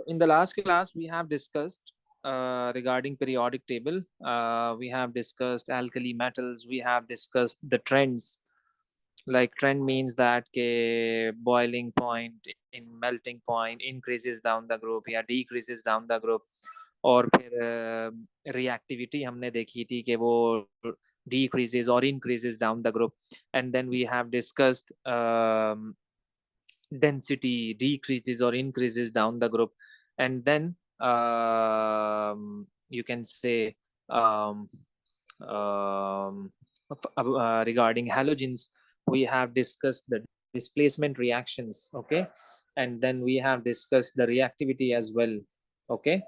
In the last class, we have discussed regarding periodic table. We have discussed alkali metals. We have discussed the trends. Like trend means that के boiling point in melting point increases down the group या decreases down the group. और फिर reactivity हमने देखी थी कि वो decreases or increases down the group. And then we have discussed density decreases or increases down the group. And then you can say um, regarding halogens, we have discussed the displacement reactions. Okay. And then we have discussed the reactivity as well. Okay.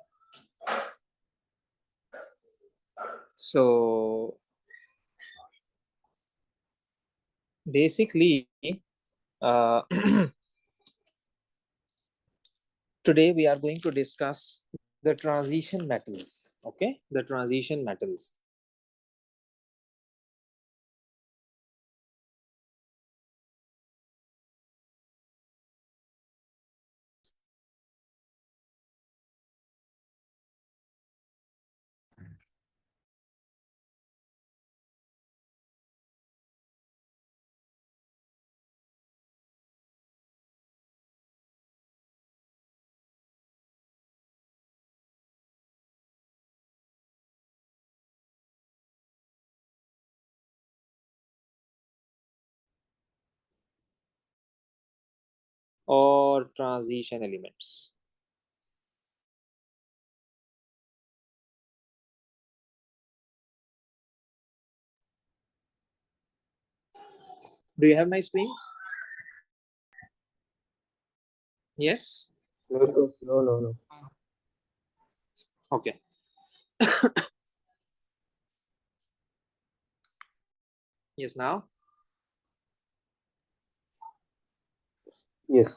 So basically, uh, today we are going to discuss the transition metals. Okay. The transition metals. Or transition elements. Do you have my screen? Yes. No, no, no, no, no. Okay. Yes. Now. Yes.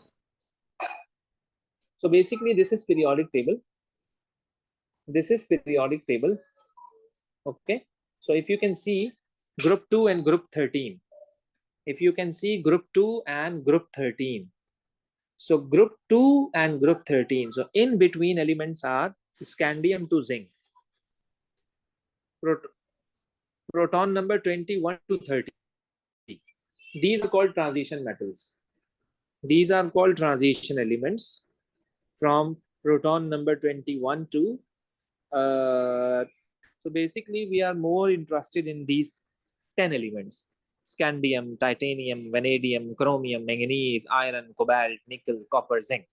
So basically, this is periodic table. This is periodic table. Okay. So if you can see group 2 and group 13. If you can see group 2 and group 13. So group 2 and group 13. So in between elements are scandium to zinc. Proton number 21 to 30. These are called transition metals. These are called transition elements from proton number 21 to so basically we are more interested in these 10 elements: scandium, titanium, vanadium, chromium, manganese, iron, cobalt, nickel, copper, zinc.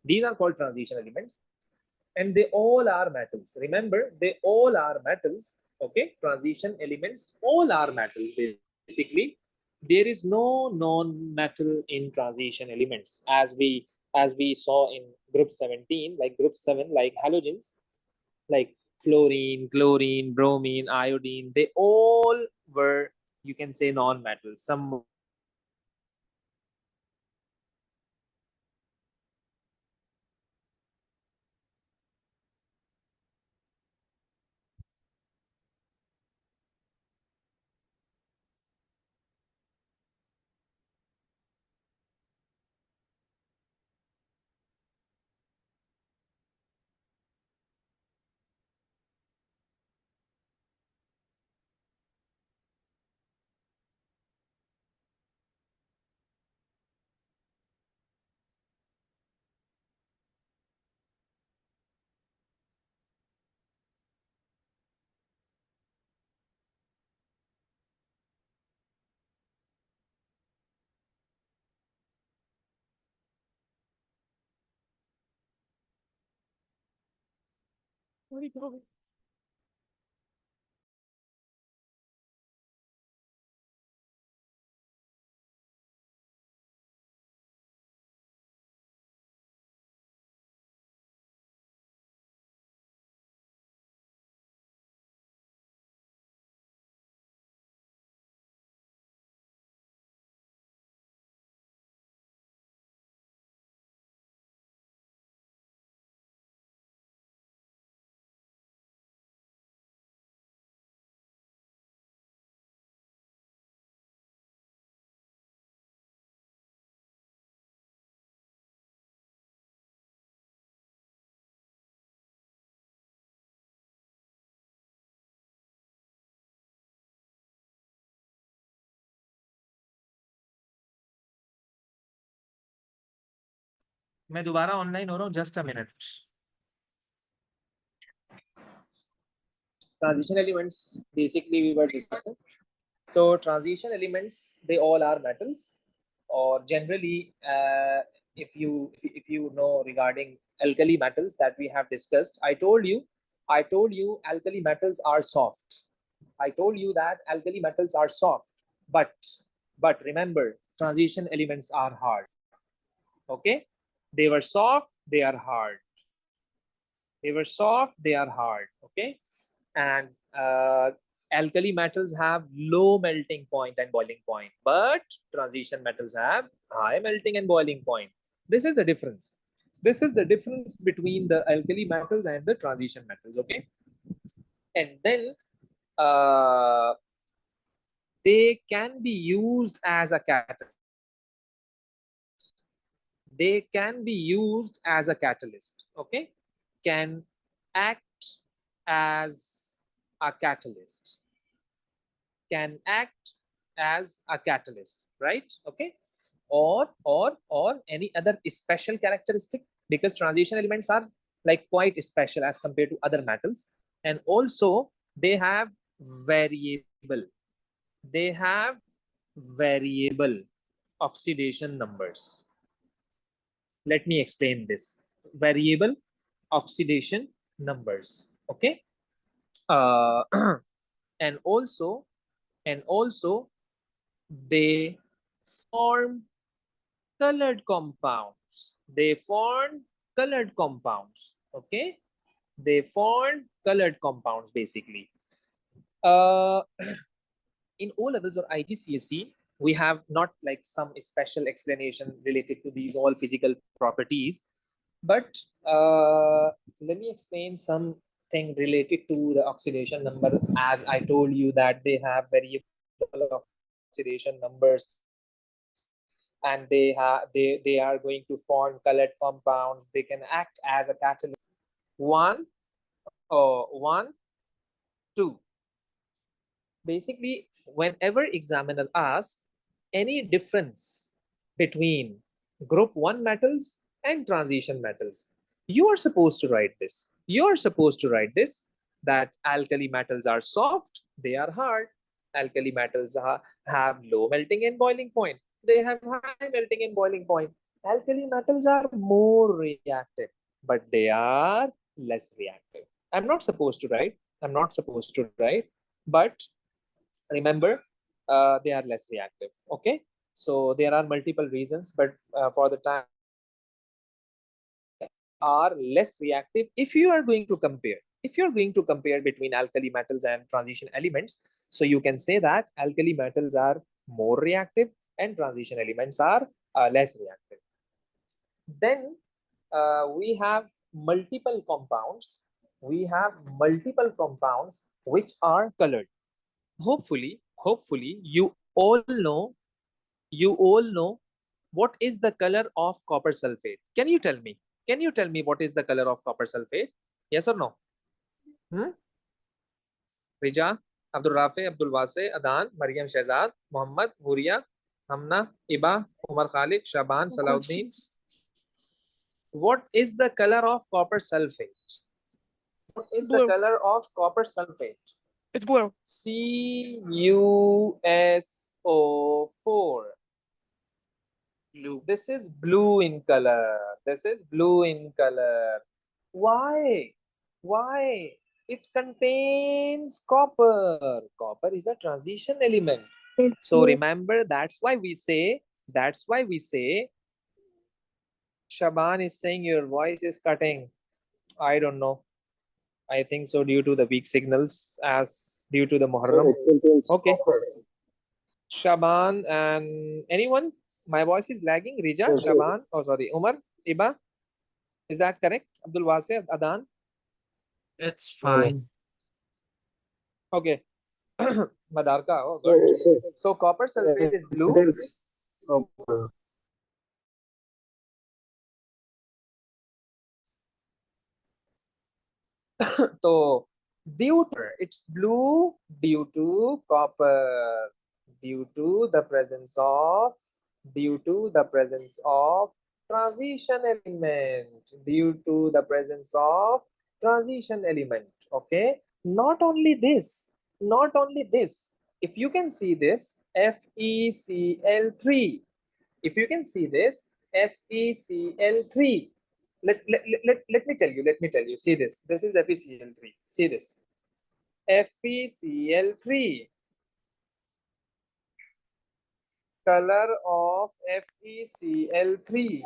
These are called transition elements, and they all are metals. Remember, they all are metals. Okay, transition elements all are metals. Basically, there is no non-metal in transition elements, as we saw in group 17, like group 7, like halogens, like fluorine, chlorine, bromine, iodine. They all were, you can say, non-metals. Some मैं दोबारा online हो रहा हूँ, just a minute. Transition elements, basically we were discussing. So transition elements, they all are metals, or generally, if you know regarding alkali metals that we have discussed, I told you alkali metals are soft. I told you that alkali metals are soft, but remember, transition elements are hard. Okay, they were soft, they are hard. They were soft, they are hard. Okay, and alkali metals have low melting point and boiling point, but transition metals have high melting and boiling point. This is the difference. This is the difference between the alkali metals and the transition metals. Okay, and then uh, they can be used as a catalyst. They can be used as a catalyst. Okay, can act as a catalyst. Can act as a catalyst, right? Okay, or any other special characteristic, because transition elements are like quite special as compared to other metals, and also they have variable they have variable oxidation numbers. Let me explain this. Variable oxidation numbers. Okay, uh, and also they form colored compounds. They form colored compounds. Okay, they form colored compounds basically. In O levels or IGCSE, we have not like some special explanation related to these all physical properties, but let me explain something related to the oxidation number. As I told you that they have variable oxidation numbers, and they are going to form colored compounds. They can act as a catalyst. One, two. Basically, whenever examiner asks any difference between group 1 metals and transition metals, you are supposed to write this. You are supposed to write this, that alkali metals are soft, they are hard. Alkali metals have low melting and boiling point. They have high melting and boiling point. Alkali metals are more reactive, but they are less reactive. I'm not supposed to write. I'm not supposed to write, but remember, they are less reactive. Okay, so there are multiple reasons, but for the time are less reactive. If you are going to compare between alkali metals and transition elements, so you can say that alkali metals are more reactive and transition elements are less reactive. Then we have multiple compounds. We have multiple compounds which are colored. Hopefully you all know what is the color of copper sulfate. Can you tell me what is the color of copper sulfate? Yes or no? Rija, Abdul Rafi, Abdul Wase, Adan, Mariam Shehzad, Muhammad, Huria, Hamna, Iba, Umar Khalid, Shaban, Salauddin. What is the color of copper sulfate? What is the color of copper sulfate? It's blue. CuSO4. Blue. This is blue in color. This is blue in color. Why? Why? It contains copper. Copper is a transition element. So remember, that's why we say, Shaban is saying your voice is cutting. I don't know. I think so due to the weak signals as due to the Muharram. Okay. Shaban and anyone? My voice is lagging. Rija, Shaban, oh sorry, Umar, Iba. Is that correct? Abdul Wasif, Adan? It's fine. Okay. Madarka, oh good. So copper sulfate is blue. So it's blue due to copper, due to the presence of transition element due to the presence of transition element. Okay, not only this, not only this, if you can see this FeCl3, if you can see this FeCl3, let me tell you, see this, this is FeCl3, see this FeCl3, color of FeCl3.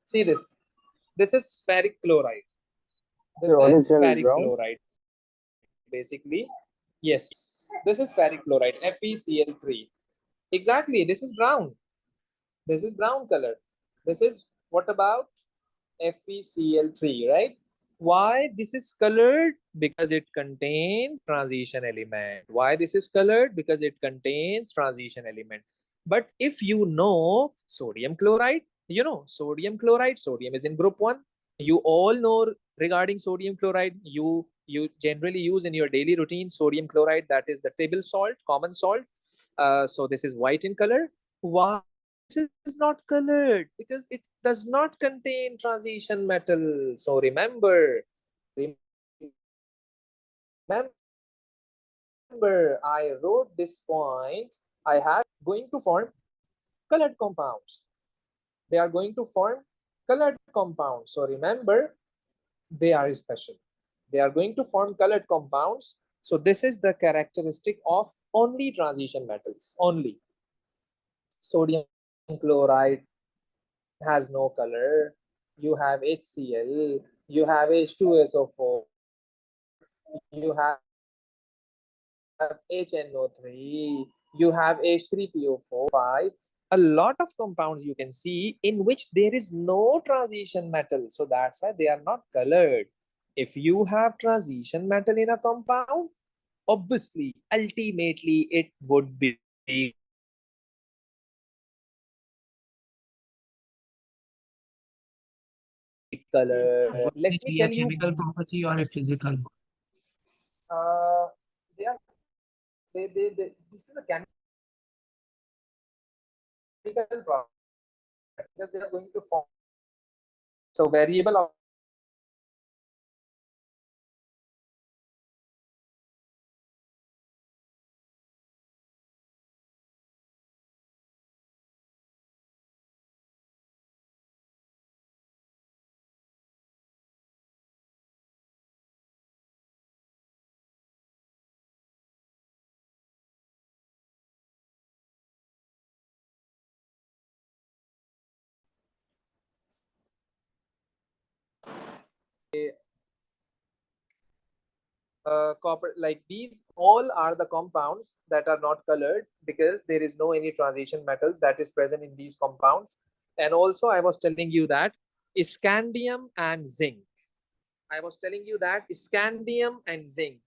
See this. This is ferric chloride. This Your is original ferric brown. chloride. Basically, yes. This is ferric chloride, FeCl3. Exactly. This is brown. This is brown color. This is what about FeCl3, right? Why this is colored? Because it contains transition element. Why this is colored? Because it contains transition element. But if you know sodium chloride, you know sodium chloride, sodium is in group 1. You all know regarding sodium chloride, you generally use in your daily routine sodium chloride, that is the table salt, common salt. So this is white in color. Why this is not colored? Because it does not contain transition metal. So remember, I wrote this point. I have going to form colored compounds. They are going to form colored compounds. So remember, they are special. They are going to form colored compounds. So this is the characteristic of only transition metals. Only sodium chloride has no color. You have HCl, you have H2SO4, you have HNO3, you have H3PO4, 5. A lot of compounds you can see in which there is no transition metal. So that's why they are not colored. If you have transition metal in a compound, obviously, ultimately, it would be color. Would Let it me be a tell you, chemical property or a physical? uh, they are, this is a chemical process because they are going to form. So variable of copper, like these all are the compounds that are not colored because there is no any transition metal that is present in these compounds. And also I was telling you that scandium and zinc, I was telling you that scandium and zinc,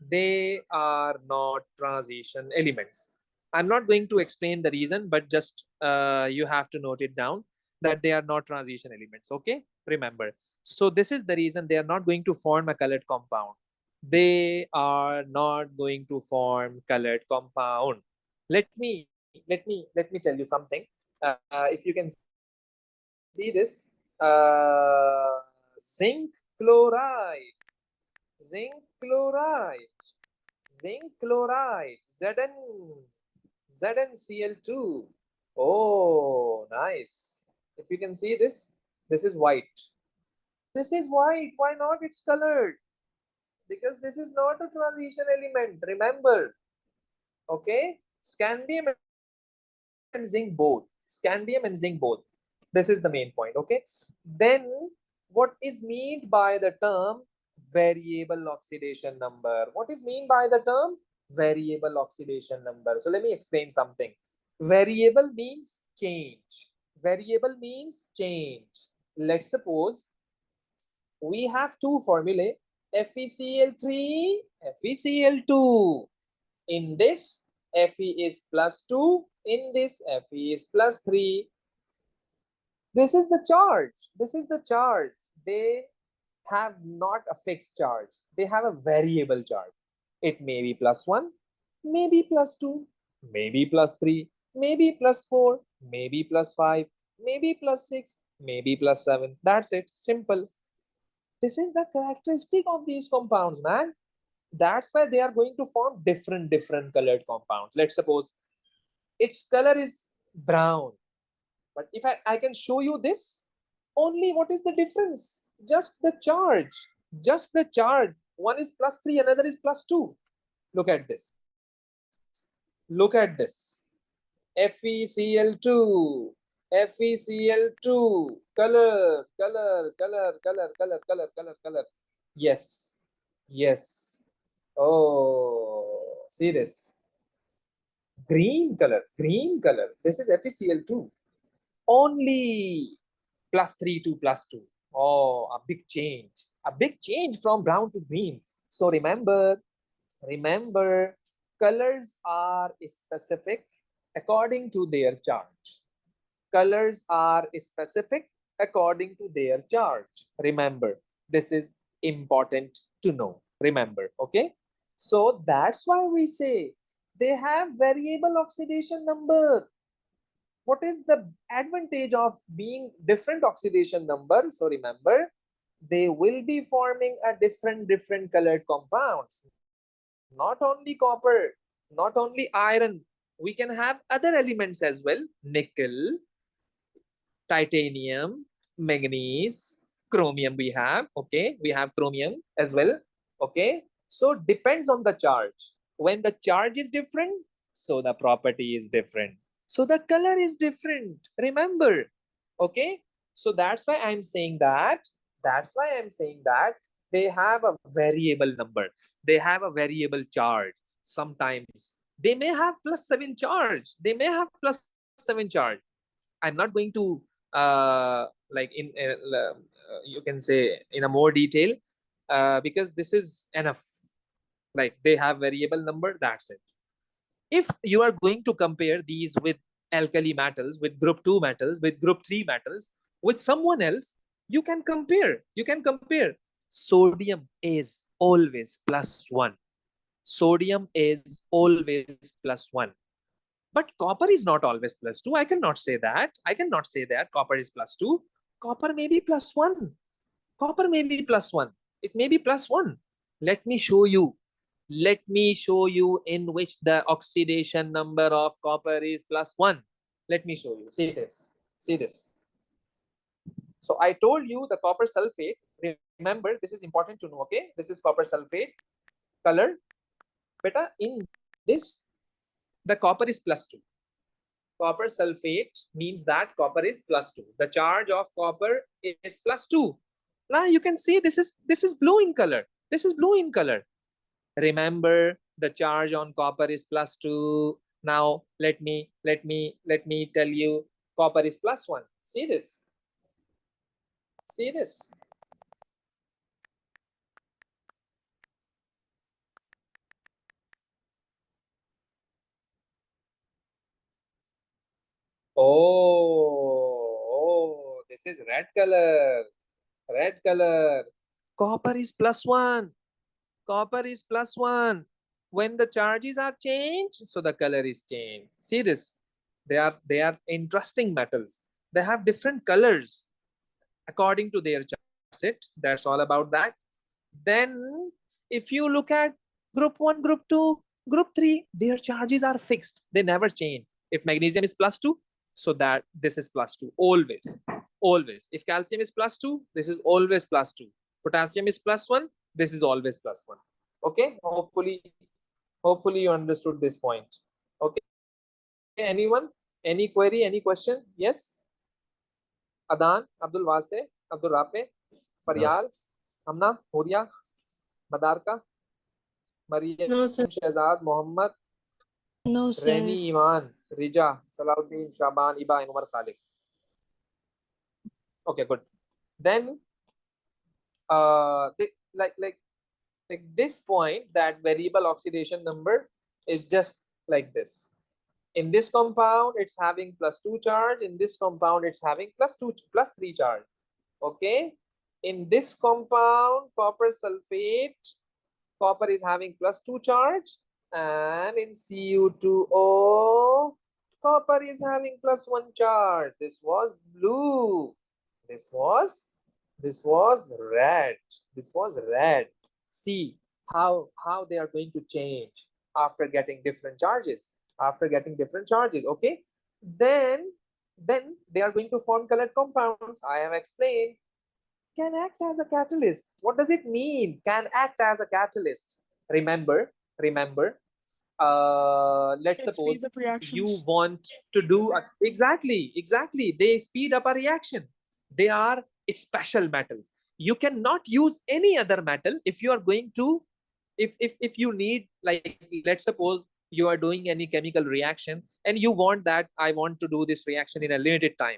they are not transition elements. I'm not going to explain the reason, but just you have to note it down that they are not transition elements. Okay, remember. So this is the reason they are not going to form a colored compound. They are not going to form colored compound. Let me tell you something. If you can see this, zinc chloride, zinc chloride, zinc chloride, ZnCl2. Oh, nice. If you can see this, this is white. This is white. Why not? It's colored. Because this is not a transition element. Remember, okay? Scandium and zinc both. Scandium and zinc both. This is the main point, okay? Then, what is meant by the term variable oxidation number? What is mean by the term variable oxidation number? So let me explain something. Variable means change. Variable means change. Let's suppose we have two formulae, FeCl3, FeCl2. In this, Fe is plus 2. In this, Fe is plus 3. This is the charge. This is the charge. They have not a fixed charge. They have a variable charge. It may be +1, maybe +2, maybe +3, maybe +4, maybe +5, maybe +6, maybe +7. That's it. Simple. This is the characteristic of these compounds, man. That's why they are going to form different colored compounds. Let's suppose its color is brown. But if I can show you this, only what is the difference? Just the charge. Just the charge. One is +3, another is +2. Look at this. Look at this. FeCl2. FeCl2. Color, color, color, color, color, color, color, color. Yes. Yes. Oh, see this. Green color, green color. This is FeCl2. Only +3 to +2. Oh, a big change from brown to green. So remember, colors are specific according to their charge. Colors are specific according to their charge. Remember, this is important to know. Remember, okay? So that's why we say they have variable oxidation number. What is the advantage of being different oxidation number? So remember, they will be forming a different colored compounds. Not only copper, not only iron, we can have other elements as well. Nickel, titanium, manganese, chromium we have. Okay, we have chromium as well. Okay, so depends on the charge. When the charge is different, so the property is different. So the color is different. Remember, okay? So that's why I'm saying that. They have a variable number. They have a variable charge. Sometimes they may have +7 charge. They may have +7 charge. I'm not going to like in you can say in a more detail because this is enough. Like they have variable number. That's it. If you are going to compare these with alkali metals, with group 2 metals, with group 3 metals, with someone else, you can compare. Sodium is always +1. Sodium is always +1. But copper is not always +2. I cannot say that. Copper is +2. Copper may be +1. Copper may be +1. It may be +1. Let me show you. In which the oxidation number of copper is +1. Let me show you. See this. So I told you the copper sulfate. Remember, this is important to know. Okay, this is copper sulfate color. Beta, in this, the copper is +2. Copper sulfate means that copper is +2. The charge of copper is +2. Now you can see this is blue in color. This is blue in color. Remember, the charge on copper is +2. Now let me tell you, copper is +1. See this. See this. Oh, this is red color. Red color. Copper is +1. Copper is +1. When the charges are changed, so the color is changed. See this. They are interesting metals. They have different colors according to their charge set. That's all about that. Then if you look at group 1, group 2, group 3, their charges are fixed. They never change. If magnesium is +2, so that this is +2 always. If calcium is +2, this is always +2. Potassium is +1, this is always +1. Okay, hopefully you understood this point. Okay, anyone, any query, any question? Yes. Adan, Abdul Wase, Abdul Rafe, Faryal, Amna, Huria, Madarka, Mariam, No, sir. Shehzad, Mohammed, No, sir. Reni, Iman, Rija, Salahuddin, Shaban, Iba, and Umar Khalid. Okay, good. Then like this point, that variable oxidation number is just like this. In this compound, it's having +2 charge. In this compound, it's having +3 charge. Okay. In this compound, copper sulfate, copper is having +2 charge, and in Cu2O, copper is having +1 charge. This was blue. This was red. This was red. See how they are going to change after getting different charges. After getting different charges, okay? Then they are going to form colored compounds. I have explained. Can act as a catalyst. What does it mean? Can act as a catalyst. Remember, let's It speeds suppose up reactions. you want to do exactly. They speed up a reaction. They are special metals. You cannot use any other metal if you are going to, if you need, like, let's suppose you are doing any chemical reaction and you want that I want to do this reaction in a limited time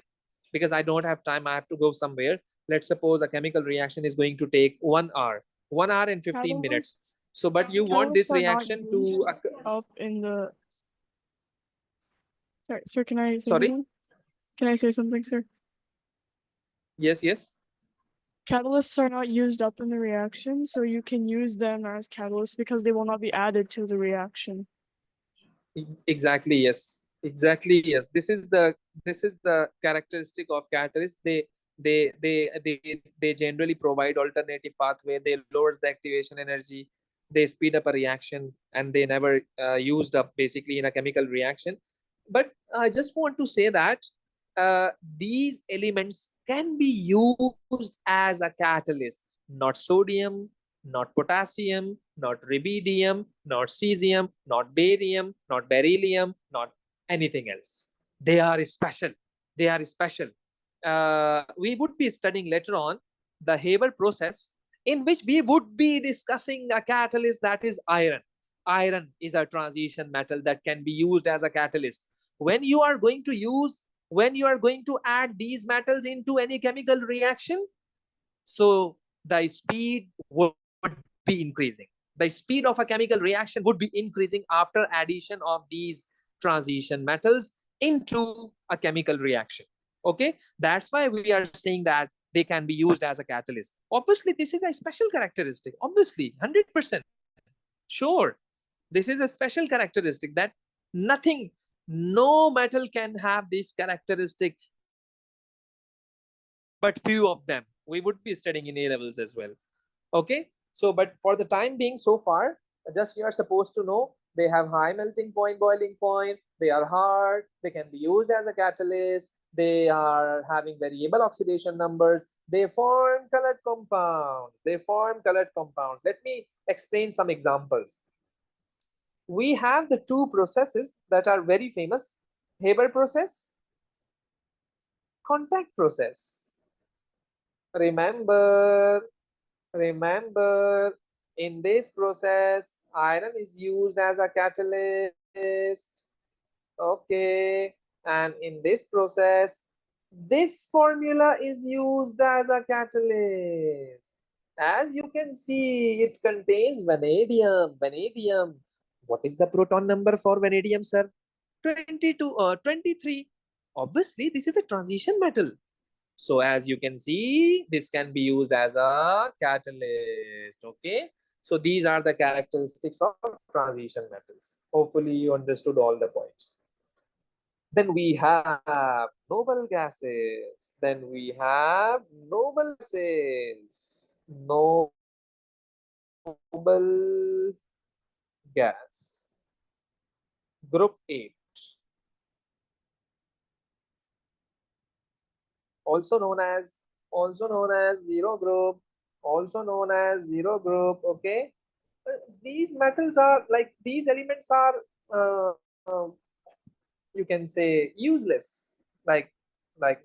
because I don't have time, I have to go somewhere. Let's suppose a chemical reaction is going to take 1 hour, 1 hour and 15 minutes. Catalysts, So, but you want this catalysts are not reaction to used up in the. Sorry, sir. Can I say Sorry? something? Can I say something, sir? yes. Catalysts are not used up in the reaction, so you can use them as catalysts because they will not be added to the reaction. Exactly, yes. This is the characteristic of catalyst. They generally provide alternative pathway. They lower the activation energy. They speed up a reaction, and they never used up basically in a chemical reaction. But I just want to say that these elements can be used as a catalyst. Not sodium, not potassium, not rubidium, not cesium, not barium, not beryllium, not anything else. They are special. They are special. We would be studying later on the Haber process, in which we would be discussing a catalyst that is iron. Iron is a transition metal that can be used as a catalyst. When you are going to add these metals into any chemical reaction, so the speed would be increasing. The speed of a chemical reaction would be increasing after addition of these transition metals into a chemical reaction. Okay, that's why we are saying that they can be used as a catalyst. Obviously, this is a special characteristic. Obviously, 100%. Sure, this is a special characteristic that no metal can have this characteristic, but few of them. We would be studying in A levels as well. Okay, so but for the time being so far, just you are supposed to know they have high melting point, boiling point, they are hard, they can be used as a catalyst, they are having variable oxidation numbers, they form colored compounds. Let me explain some examples. We have the two processes that are very famous: Haber process, contact process. Remember, in this process, iron is used as a catalyst. Okay, and in this process, this formula is used as a catalyst. As you can see, it contains vanadium. What is the proton number for vanadium, sir? 22 or 23. Obviously, this is a transition metal. So as you can see, this can be used as a catalyst. Okay. So these are the characteristics of transition metals. Hopefully you understood all the points. Then we have noble gases. Noble gas. Group 8. Also known as zero group. Okay. These metals are like, these elements are you can say useless, like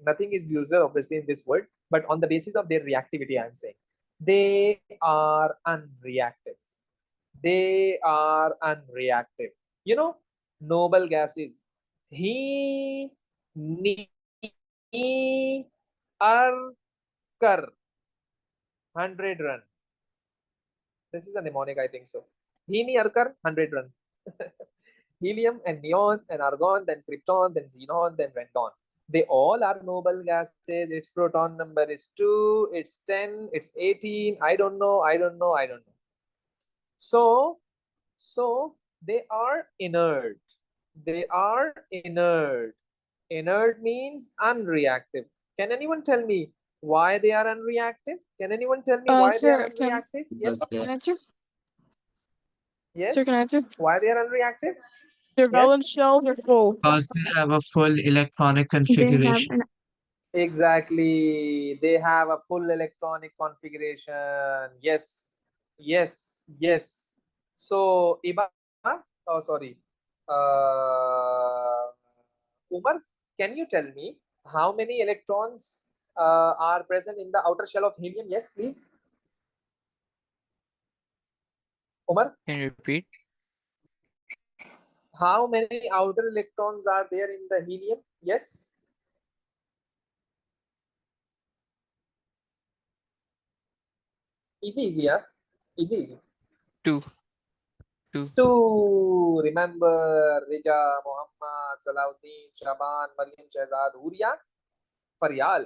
nothing is useless obviously in this world, but on the basis of their reactivity, I'm saying they are unreactive. You know, noble gases, he, ni, ar, kar, 100 run. This is a mnemonic, I think so. He, ni, ar, kar, 100 run. Helium and neon and argon, then krypton, then xenon, then radon. They all are noble gases. Its proton number is 2, it's 10, it's 18. I don't know. So they are inert. They are inert. Inert means unreactive. Can anyone tell me why they are unreactive? Can anyone tell me why they are Sir, unreactive? Yes. can I answer? Yes. Sir, can I answer? Why they are unreactive? Their valence Yes. shells are full. Because they have a full electronic They have configuration. an Exactly. They have a full electronic configuration. Yes. Yes. Yes. So, Iba, oh, sorry. Umar, can you tell me how many electrons are present in the outer shell of helium? Yes, please. Umar, Can you repeat? how many outer electrons are there in the helium? Yes. Easy, easy, yeah. Easy. Two. Two. Two. Remember, Rija, Muhammad, Salahuddin, Shaban, Maryam, Shehzad, Huria, Faryal.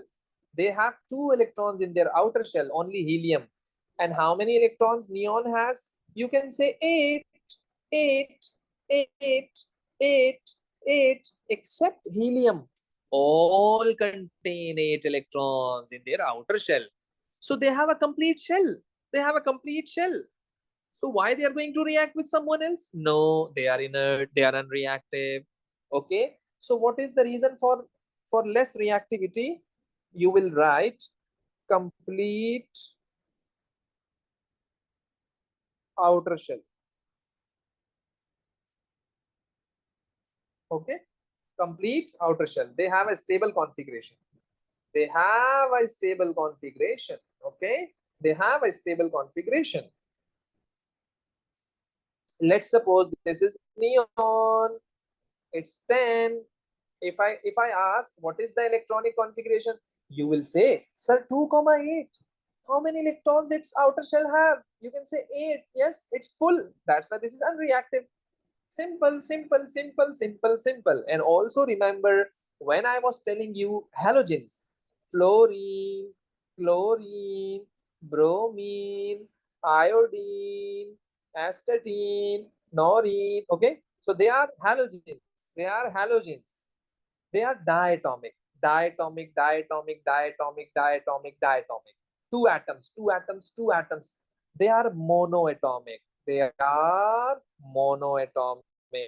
They have 2 electrons in their outer shell, only helium. And how many electrons neon has? You can say 8, 8, 8, 8, 8, except helium. All contain 8 electrons in their outer shell. So they have a complete shell. They have a complete shell. So why they are going to react with someone else? No, they are inert, they are unreactive. Okay. So what is the reason for less reactivity? You will write complete outer shell. Okay. Complete outer shell. They have a stable configuration. They have a stable configuration. Okay. They have a stable configuration. Let's suppose this is neon. It's 10. If I ask what is the electronic configuration, you will say, sir, 2,8. How many electrons its outer shell have? You can say 8. Yes, it's full. That's why this is unreactive. Simple, simple, simple, simple, simple. And also remember, when I was telling you halogens, fluorine, chlorine, bromine, iodine, astatine, norine. Okay, so they are halogens. They are halogens. They are diatomic. Diatomic, diatomic, diatomic, diatomic, diatomic. Two atoms, two atoms, two atoms. They are monoatomic. They are monoatomic.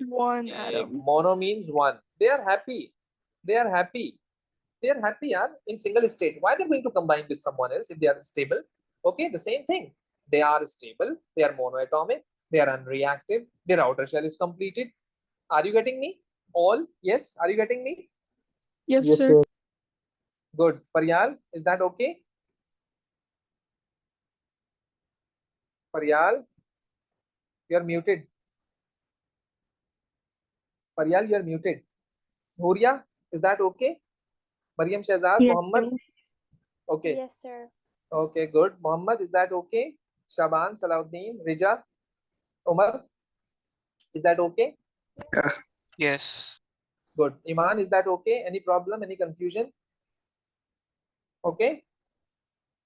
one atom. Mono means one. They are happy. They are happy. They are happy are in single state. Why they're going to combine with someone else if they are stable? Okay, the same thing. They are stable. They are monoatomic. They are unreactive. Their outer shell is completed. Are you getting me? All? Yes. Are you getting me? Yes, Yes, sir. sir. Good. Faryal, is that okay? Faryal, you're muted. Faryal, you're muted. Huria, is that okay? Maryam Shehzad, Yes, Muhammad? Okay. Yes, sir. Okay, good. Muhammad, is that okay? Shaban, Salahuddin, Rija, Umar, is that okay? Yes. Good. Iman, is that okay? Any problem? Any confusion? Okay,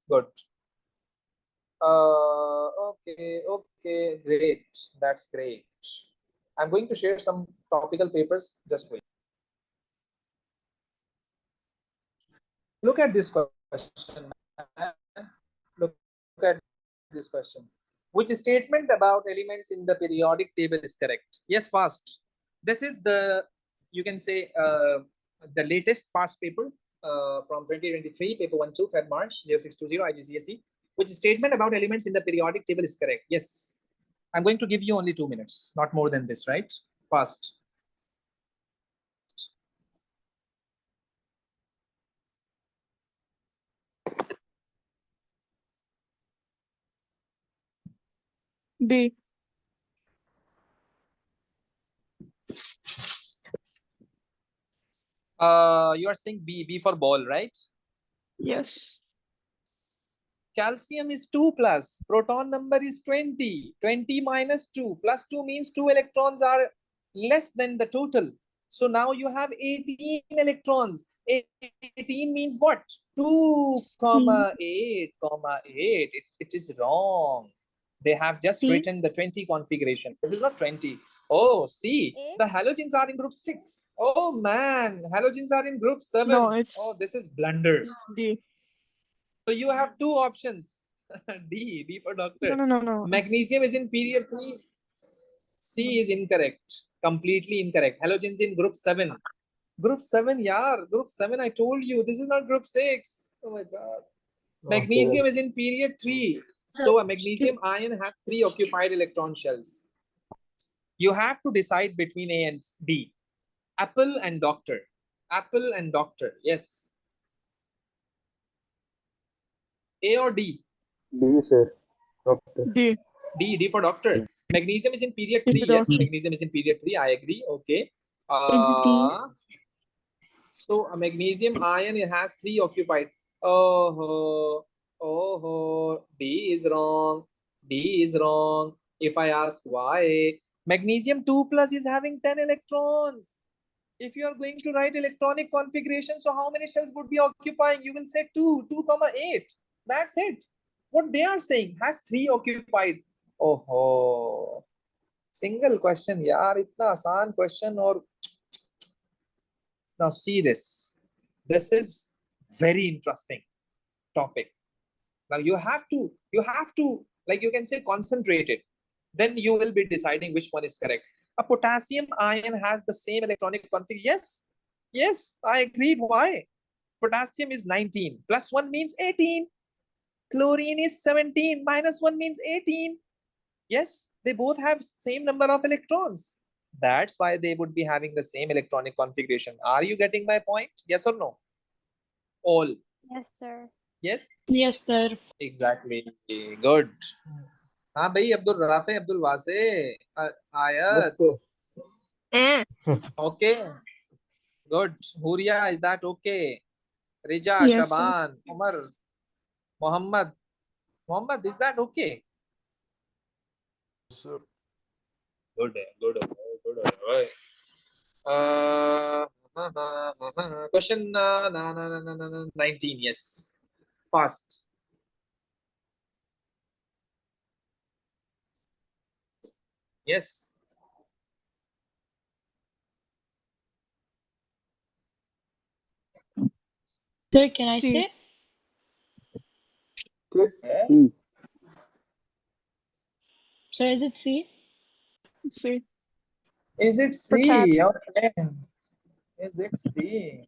good. Okay, great. That's great. I'm going to share some topical papers. Just wait. Look at this question. Look at this question. Which statement about elements in the periodic table is correct? Yes, fast. This is the, you can say, the latest past paper from 2023, paper 1-2, Feb March 0620 IGCSE. Which statement about elements in the periodic table is correct? Yes. I'm going to give you only 2 minutes, not more than this, right? Fast. B. You are saying B for ball, right? Yes. Calcium is 2 plus, proton number is 20. 20 minus 2 plus 2 means 2 electrons are less than the total. So now you have 18 electrons. 18 means what? 2, comma 8, comma 8. It is wrong. They have just C. written the 20 configuration. This is not 20. Oh, see, the halogens are in group 6. Oh man, halogens are in group 7. No, it's Oh, this is blunder. D. So you have two options. D for doctor. No. Magnesium is in period 3. C is incorrect. Completely incorrect. Halogens in group 7. Group 7, yeah. Group 7, I told you. This is not group 6. Oh my god. Magnesium is in period 3. So a magnesium ion has 3 occupied electron shells. You have to decide between A and D. Apple and doctor. Apple and doctor. Yes. A or D? D, sir. Doctor. D. D for doctor. Magnesium is in period D 3. for Yes, doctor. magnesium is in period 3. I agree. Okay. It's D. So a magnesium ion, it has 3 occupied. Oh, D is wrong. D is wrong. If I ask why, magnesium 2 plus is having 10 electrons. If you are going to write electronic configuration, so how many shells would be occupying? You will say 2, 2 comma 8. That's it. What they are saying has 3 occupied. Oh, single question. Yaar, itna aasan question. Or now see this. This is very interesting topic. Now you have to, like you can say, concentrate it. Then you will be deciding which one is correct. A potassium ion has the same electronic config. Yes, I agreed. Why? Potassium is 19. Plus 1 means 18. Chlorine is 17. Minus 1 means 18. Yes, they both have same number of electrons. That's why they would be having the same electronic configuration. Are you getting my point? Yes or no? All. Yes, sir. Yes? Yes, sir. Exactly. Good. हाँ भाई Abdul Rafe Abdul वासे आयत okay good Huria, is that okay? Rija, Yes, sir. Shaban, Umar, Muhammad, is that okay? Sir. Good. Question 19. Yes, fast. Yes. Sir, can I C. say? Yes. Sir, is it C? C. Is it For cat. C? Okay. Is it C?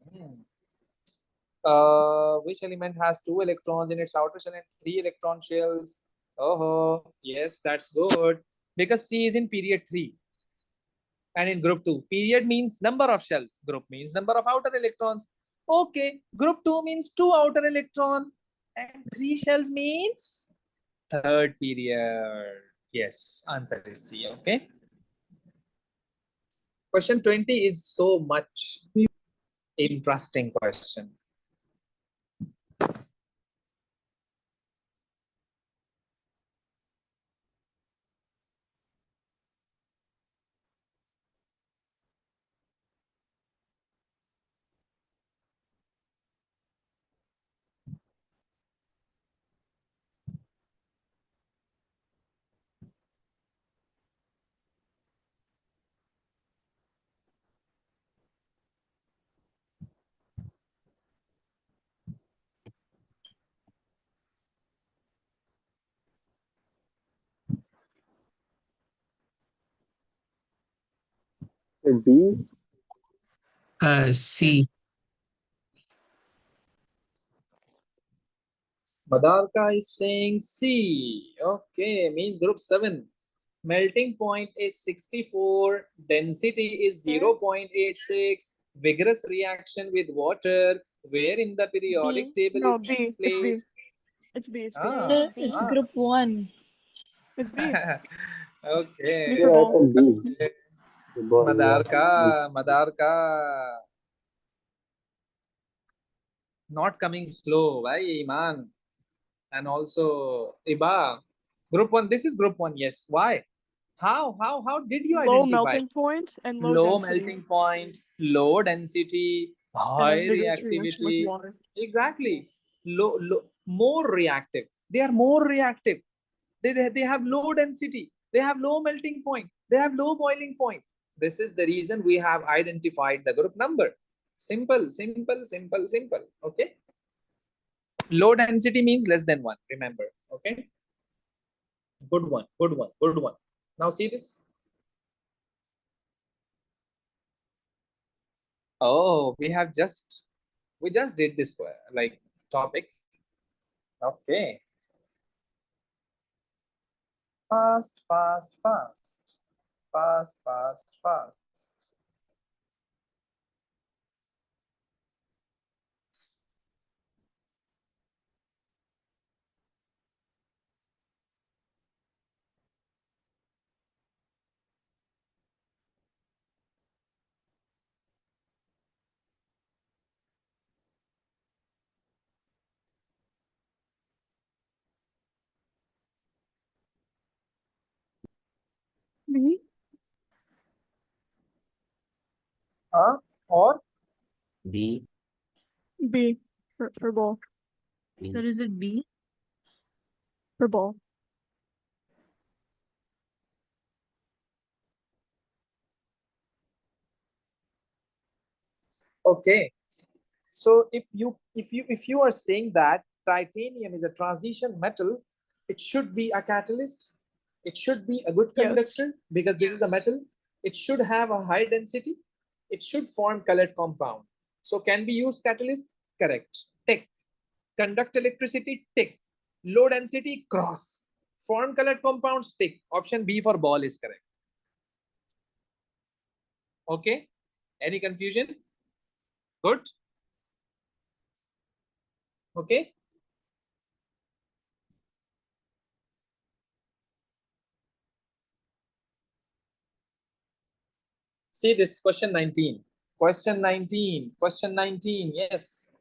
Which element has 2 electrons in its outer shell and 3 electron shells? Oh, yes, that's good. Because C is in period 3 and in group 2. Period means number of shells. Group means number of outer electrons. Okay, group 2 means 2 outer electron and 3 shells means third period. Yes, answer is C. Okay. Question 20 is so much interesting question. D. C. Madarka is saying C. Okay, means group 7. Melting point is 64. Density is 0.86. Vigorous reaction with water. Where in the periodic table No, is B. X It's B. placed? It's B. It's B. Sir, it's group 1. It's B. Okay. B Yeah, for I ball. think D. The ball, yeah. Madarka. Not coming slow. Why, Iman? And also Iba. Group 1. This is group 1. Yes. Why? How did you Low identify? melting point and low Low density. melting point, low density, High vigorous reaction with reactivity. water. Exactly. More reactive. They are more reactive. They have low density. They have low melting point. They have low boiling point. This is the reason we have identified the group number. Simple, simple, simple, simple. Okay. Low density means less than 1. Remember. Okay. Good one. Good one. Good one. Now see this. Oh, we just did this like topic. Okay. Fast, fast, fast. Fast, fast, fast. B. Or B. B for ball. Sir, is it B? For ball. okay. So if you are saying that titanium is a transition metal, it should be a catalyst. It should be a good Yes. conductor because this is a metal. It should have a high density. It should form colored compound. So can we use catalyst? Correct. Tick. Conduct electricity? Tick. Low density? Cross. Form colored compounds? Tick. Option B for ball is correct. Okay. Any confusion? Good. Okay. See this question 19. Question 19. Question 19. Yes.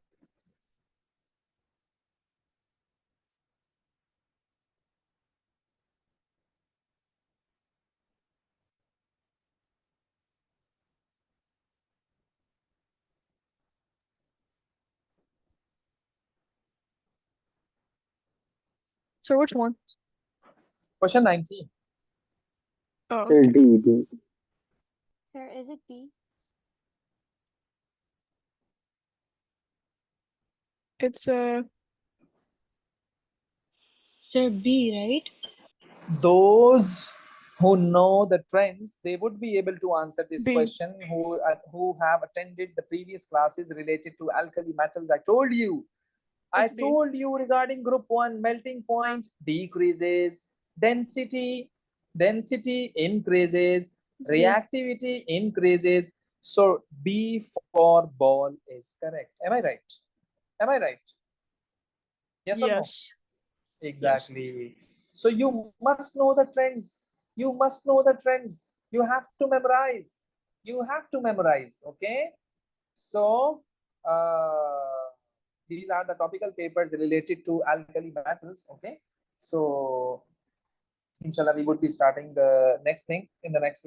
So which one? Question 19. Oh, Sir, okay. D. Sir, is it B? It's Sir, B, right? Those who know the trends, they would be able to answer this B. question. Who have attended the previous classes related to alkali metals. I told you. I It's B. told you regarding group 1, melting point decreases, density increases, It's B. reactivity increases. So B for ball is correct. Am I right? Am I right? Yes or no? Yes. Exactly. So you must know the trends. You must know the trends. You have to memorize. You have to memorize. Okay. So these are the topical papers related to alkali metals. Okay. So inshallah, we would be starting the next thing in the next